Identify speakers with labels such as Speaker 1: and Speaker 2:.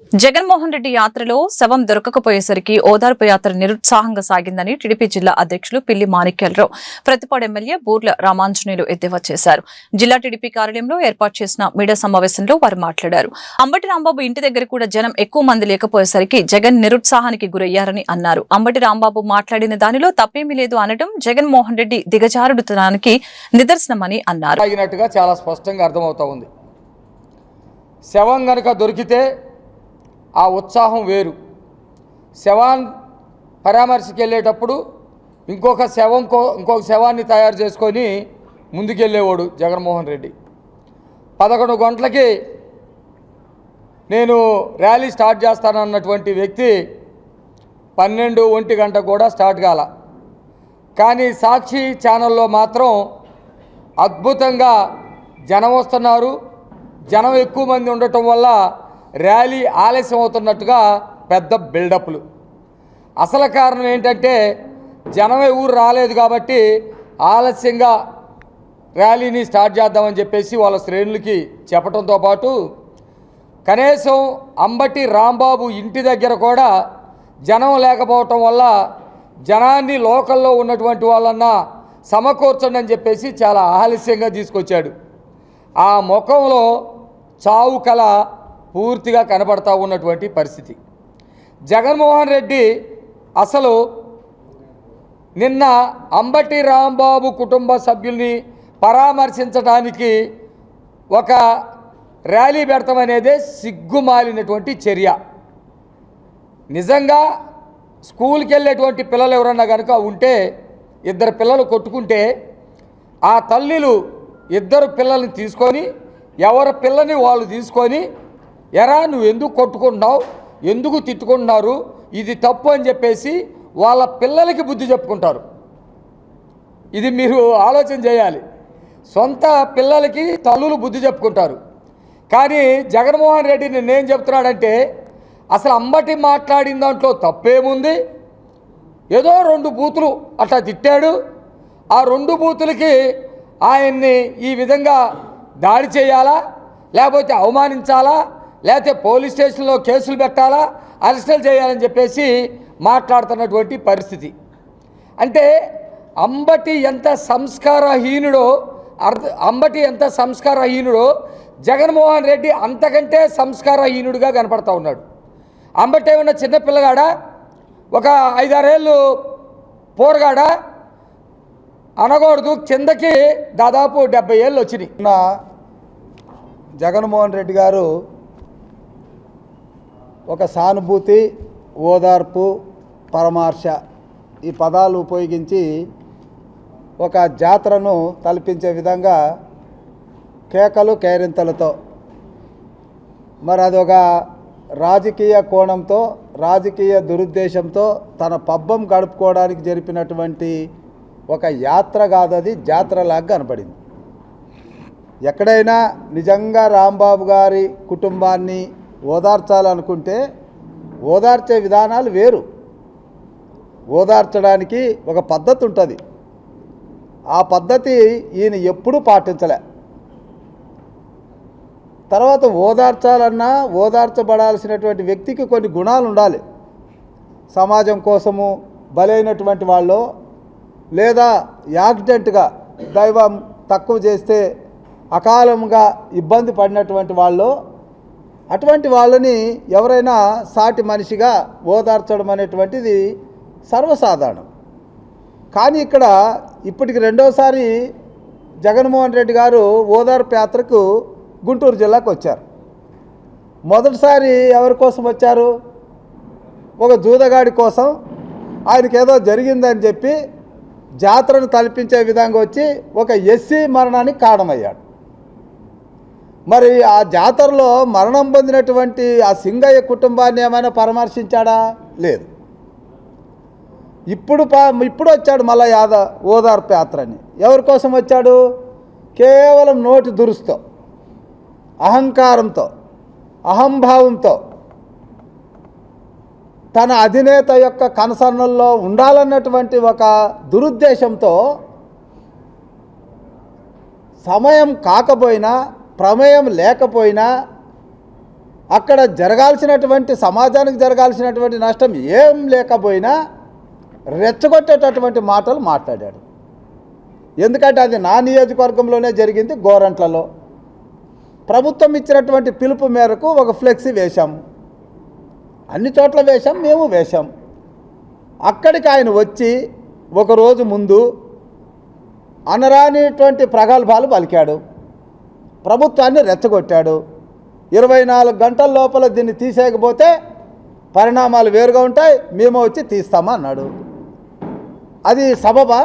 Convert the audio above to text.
Speaker 1: జగన్మోహన్ రెడ్డి యాత్రలో శవం దొరకకపోయేసరికి ఓదార్పు యాత్ర నిరుత్సాహంగా సాగిందని టీడీపీ జిల్లా అధ్యక్షులు పిల్లి మాణిక్యాలరావు ప్రతిపాడు ఎమ్మెల్యే బూర్ల రామాంజనేయులు ఎద్దేవా చేశారు. జిల్లా టీడీపీ కార్యాలయంలో ఏర్పాటు చేసిన మీడియా సమావేశంలో వారు మాట్లాడారు. అంబటి రాంబాబు ఇంటి దగ్గర కూడా జనం ఎక్కువ మంది లేకపోయేసరికి జగన్ నిరుత్సాహానికి గురయ్యారని అన్నారు. అంబటి రాంబాబు మాట్లాడిన దానిలో తప్పేమీ లేదు అనడం జగన్మోహన్ రెడ్డి దిగజారుడుతనానికి నిదర్శనమని అన్నారు.
Speaker 2: చాలా స్పష్టంగా అర్థమవుతా ఉంది. శవం గనక దొరికితే ఆ ఉత్సాహం వేరు. శవాన్ని పరామర్శకి వెళ్ళేటప్పుడు ఇంకొక శవాన్ని తయారు చేసుకొని ముందుకెళ్ళేవాడు జగన్మోహన్ రెడ్డి. 11 గంటలకి నేను ర్యాలీ స్టార్ట్ చేస్తానన్నటువంటి వ్యక్తి 12-1 గంట కూడా స్టార్ట్ కాల. కానీ సాక్షి ఛానల్లో మాత్రం అద్భుతంగా జనం వస్తున్నారు, జనం ఎక్కువ మంది ఉండటం వల్ల ర్యాలీ ఆలస్యం అవుతున్నట్టుగా పెద్ద బిల్డప్లు. అసలు కారణం ఏంటంటే జనమే ఊరు రాలేదు కాబట్టి ఆలస్యంగా ర్యాలీని స్టార్ట్ చేద్దామని చెప్పేసి వాళ్ళ శ్రేణులకి చెప్పడంతో పాటు కనీసం అంబటి రాంబాబు ఇంటి దగ్గర కూడా జనం లేకపోవటం వల్ల జనాన్ని లోకల్లో ఉన్నటువంటి వాళ్ళన్నా సమకూర్చండి అని చెప్పేసి చాలా ఆలస్యంగా తీసుకొచ్చాడు. ఆ ముఖంలో చావు కళ పూర్తిగా కనబడతా ఉన్నటువంటి పరిస్థితి. జగన్మోహన్ రెడ్డి అసలు నిన్న అంబటి రాంబాబు కుటుంబ సభ్యుల్ని పరామర్శించడానికి ఒక ర్యాలీ పెడతామనేదే సిగ్గుమాలినటువంటి చర్య. నిజంగా స్కూల్కి వెళ్ళేటువంటి పిల్లలు ఎవరన్నా కనుక ఉంటే, 2 పిల్లలు కొట్టుకుంటే ఆ తల్లిలు 2 పిల్లల్ని తీసుకొని ఎవరి పిల్లని వాళ్ళు తీసుకొని, ఎరా నువ్వు ఎందుకు కొట్టుకుంటున్నావు, ఎందుకు తిట్టుకుంటున్నారు, ఇది తప్పు అని చెప్పేసి వాళ్ళ పిల్లలకి బుద్ధి చెప్పుకుంటారు. ఇది మీరు ఆలోచన చేయాలి. సొంత పిల్లలకి తల్లులు బుద్ధి చెప్పుకుంటారు. కానీ జగన్మోహన్ రెడ్డి నిన్నేం చెప్తున్నాడంటే అసలు అంబటి మాట్లాడిన దాంట్లో తప్పేముంది, ఏదో 2 బూతులు అట్లా తిట్టాడు, ఆ 2 బూతులకి ఆయన్ని ఈ విధంగా దాడి చేయాలా, లేకపోతే అవమానించాలా, లేకపోతే పోలీస్ స్టేషన్లో కేసులు పెట్టాలా, అరెస్టులు చేయాలని చెప్పేసి మాట్లాడుతున్నటువంటి పరిస్థితి. అంటే అంబటి ఎంత సంస్కారహీనుడో జగన్మోహన్ రెడ్డి అంతకంటే సంస్కారహీనుడిగా కనపడతా ఉన్నాడు. అంబటి ఏమన్నా చిన్నపిల్లగాడా, ఒక 5-6 ఏళ్ళు పోరగాడా అనకూడదు. కిందకి దాదాపు 70 ఏళ్ళు వచ్చినాయి.
Speaker 3: జగన్మోహన్ రెడ్డి గారు ఒక సానుభూతి, ఓదార్పు, పరామర్శ ఈ పదాలు ఉపయోగించి ఒక జాతరను తలపించే విధంగా కేకలు కేరింతలతో, మరి అదొక రాజకీయ కోణంతో, రాజకీయ దురుద్దేశంతో తన పబ్బం గడుపుకోవడానికి జరిపినటువంటి ఒక యాత్ర కాదది, జాతరలాగా కనపడింది. ఎక్కడైనా నిజంగా రాంబాబు గారి కుటుంబాన్ని ఓదార్చాలనుకుంటే ఓదార్చే విధానాలు వేరు. ఓదార్చడానికి ఒక పద్ధతి ఉంటుంది. ఆ పద్ధతి ఈయన ఎప్పుడూ పాటించలే. తర్వాత ఓదార్చాలన్నా ఓదార్చబడాల్సినటువంటి వ్యక్తికి కొన్ని గుణాలు ఉండాలి. సమాజం కోసము బలైనటువంటి వాళ్ళు, లేదా యాక్సిడెంట్గా దైవం తక్కువ చేస్తే అకాలంగా ఇబ్బంది పడినటువంటి వాళ్ళు, అటువంటి వాళ్ళని ఎవరైనా సాటి మనిషిగా ఓదార్చడం అనేటువంటిది సర్వసాధారణం. కానీ ఇక్కడ ఇప్పటికి 2వసారి జగన్మోహన్ రెడ్డి గారు ఓదార్పు యాత్రకు గుంటూరు జిల్లాకు వచ్చారు. మొదటిసారి ఎవరి కోసం వచ్చారు? ఒక జూదగాడి కోసం. ఆయనకి ఏదో జరిగిందని చెప్పి జాతరను తలపించే విధంగా వచ్చి ఒక ఎస్సీ మరణానికి కారణమయ్యాడు. మరి ఆ జాతరలో మరణం పొందినటువంటి ఆ సింగయ్య కుటుంబాన్ని ఏమైనా పరామర్శించాడా? లేదు. ఇప్పుడు వచ్చాడు మళ్ళా ఓదార్పు యాత్రని. ఎవరి కోసం వచ్చాడు? కేవలం నోటి దురుస్తో, అహంకారంతో, అహంభావంతో, తన అధినేత యొక్క కనసన్నల్లో ఉండాలన్నటువంటి ఒక దురుద్దేశంతో సమయం కాకపోయినా, ప్రమేయం లేకపోయినా అక్కడ జరగాల్సినటువంటి సమాజానికి జరగాల్సినటువంటి నష్టం ఏం లేకపోయినా రెచ్చగొట్టేటటువంటి మాటలు మాట్లాడాడు. ఎందుకంటే అది నా నియోజకవర్గంలోనే జరిగింది, గోరంట్లలో. ప్రభుత్వం ఇచ్చినటువంటి పిలుపు మేరకు ఒక ఫ్లెక్సీ వేశాం, అన్ని చోట్ల వేశాం, మేము వేశాం. అక్కడికి ఆయన వచ్చి ఒకరోజు ముందు అనరానిటువంటి ప్రగల్భాలు పలికాడు, ప్రభుత్వాన్ని రెచ్చగొట్టాడు. 24 గంటల లోపల దీన్ని తీసేయకపోతే పరిణామాలు వేరుగా ఉంటాయి, మేము వచ్చి తీస్తామా అన్నాడు. అది సబబా?